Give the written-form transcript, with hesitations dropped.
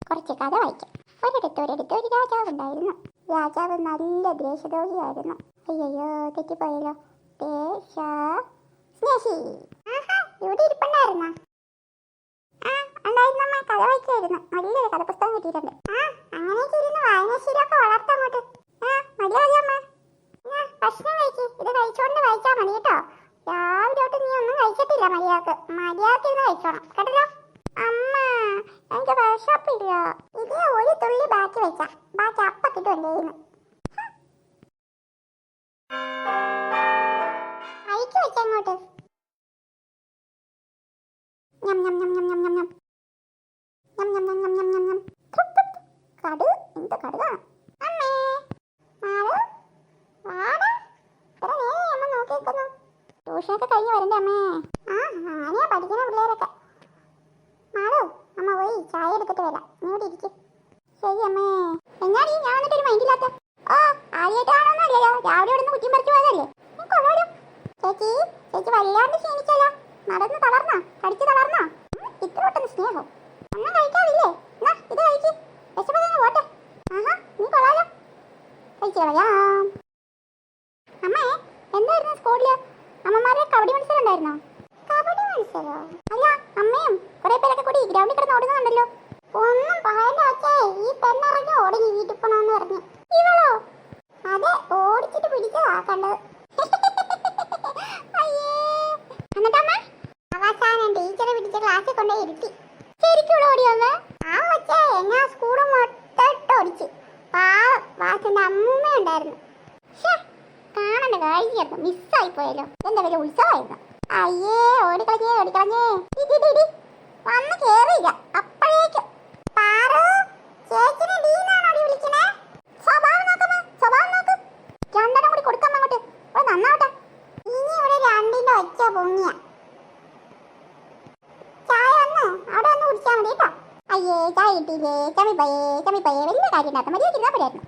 കുറച്ച് കഥ വായിക്കാം. ഒരിടത്ത് ഒരു രാജാവ് ഉണ്ടായിരുന്നു. രാജാവ് നല്ല ദേശദ്രോഹിയായിരുന്നു. അയ്യോ, തെറ്റിപ്പോയല്ലോ. സ്നേഹി. ഇവിടെ ഇരിപ്പുണ്ടായിരുന്ന ഉണ്ടായിരുന്നമ്മ. കഥ വായിക്കായിരുന്നു. നല്ലൊരു കഥ പുസ്തകം കിട്ടിയിട്ടുണ്ട്. അങ്ങനെയൊക്കെ ഇരുന്ന് വായനാശീലമൊക്കെ വളർത്തങ്ങോട്ട്. നല്ല കഥയമ്മ. ഭക്ഷണം കഴിക്ക്. ഇത് കഴിച്ചോണ്ട് വായിച്ചാൽ മതി കേട്ടോ. രാവിലെ തൊട്ട് നീ ഒന്നും കഴിച്ചിട്ടില്ല. മര്യാദക്ക് ഇരുന്ന് കഴിച്ചോണം കേട്ടല്ലോ. അമ്മ, എനിക്ക് വിശപ്പില്ല. ഇത് ഒരു തുള്ളി ബാക്കി വെച്ച ബാക്കി അപ്പ കിട്ടുമല്ലേ ഇന്ന്. കഴിക്ക് വെച്ചങ്ങോട്ട്. കടു എന്ത് കടുകാണ് അമ്മേ. ട്യൂഷനൊക്കെ കഴിഞ്ഞ് വരണ്ടേ അമ്മേ? അങ്ങനെയാ പഠിക്കുന്ന പിള്ളേരൊക്കെ. മാളു, അമ്മ പോയി ചായ എടുത്തിട്ട് വരാം. നീ ഇവിടെ ഇരിക്കും. ശരി അമ്മേ. എന്നാടി ഞാൻ വന്നിട്ടൊരു മൈൻഡില്ലാത്ത? ആദ്യമായിട്ടാണോന്നല്ലോ. രാവിലെ ഇവിടെ നിന്ന് കുറ്റിയും പറിച്ചു പോയതല്ലേ. കൊള്ളാലോ. ചേച്ചി വല്ലാണ്ട് ക്ഷീണിച്ചല്ലോ. നടന്ന് തളർന്നോ? കടിച്ചു തളർന്നോ? ഇത്ര പെട്ടെന്ന് സ്നേഹം ഒന്നും കഴിക്കാറില്ലേ? എന്നാ ഇത് കഴിച്ച് വിശപ്പതങ്ങ് പോട്ടെ. നീ കൊള്ളാലോ. കഴിച്ചു കളയാം. അമ്മേ, എന്തായിരുന്നു സ്കൂളില് അമ്മമാരുടെ കബഡി മത്സരം ഉണ്ടായിരുന്നോ? കബഡി മത്സരോ? അല്ല, അമ്മയും കുറെ പേരൊക്കെ കൂടി ഗ്രൗണ്ടിൽ കിടന്ന് ഓടുന്നുണ്ടല്ലോ. ഒന്നും പറയണ്ട വച്ചേ. ഈ പെണ്ണിറങ്ങി ഓടി വീട്ടിൽ പോണോന്ന് പറഞ്ഞു. ഇവളോ? അതെ, ഓടിച്ചിട്ട് പിടിച്ചതാ കണ്ടത്. എന്നിട്ടമ്മ അവസാനം ടീച്ചറെ പിടിച്ച ക്ലാസ്സിൽ കൊണ്ടുപോയി ഇരുത്തി. ശരിക്കും ഓടിയമ്മേ? വച്ചേ എന്നാ സ്കൂള് മൊത്തം ഓടിച്ചു. പാവം വാസന്റെ അമ്മൂമ്മ ഉണ്ടായിരുന്നു. കാണണ്ട കാഴ്ചയായിരുന്നു. മിസ്സായി പോയല്ലോ. എന്താ വലിയ ഉത്സവമായിരുന്നു. അയ്യേ, ഓടിക്കളഞ്ഞേ. വന്ന് കേറിയില്ല അപ്പോഴേക്കും. സ്വഭാവം നോക്ക്. രണ്ടെണ്ണം കൂടി കൊടുക്കാം അങ്ങോട്ട്. നന്നാവട്ടെ. ഇനി ഇവിടെ രണ്ടിന്റെ ഒച്ച പൊങ്ങിയ ചായ വന്ന് അവിടെ വന്ന് കുടിച്ചാൽ മതി കേട്ടോ. അയ്യേ, ചായ കിട്ടിയില്ലേ? ചമിപ്പയേ വലിയ കാര്യം ഉണ്ടാക്കാം. മര്യാദ ഇരുന്നാ പോരായിരുന്നു.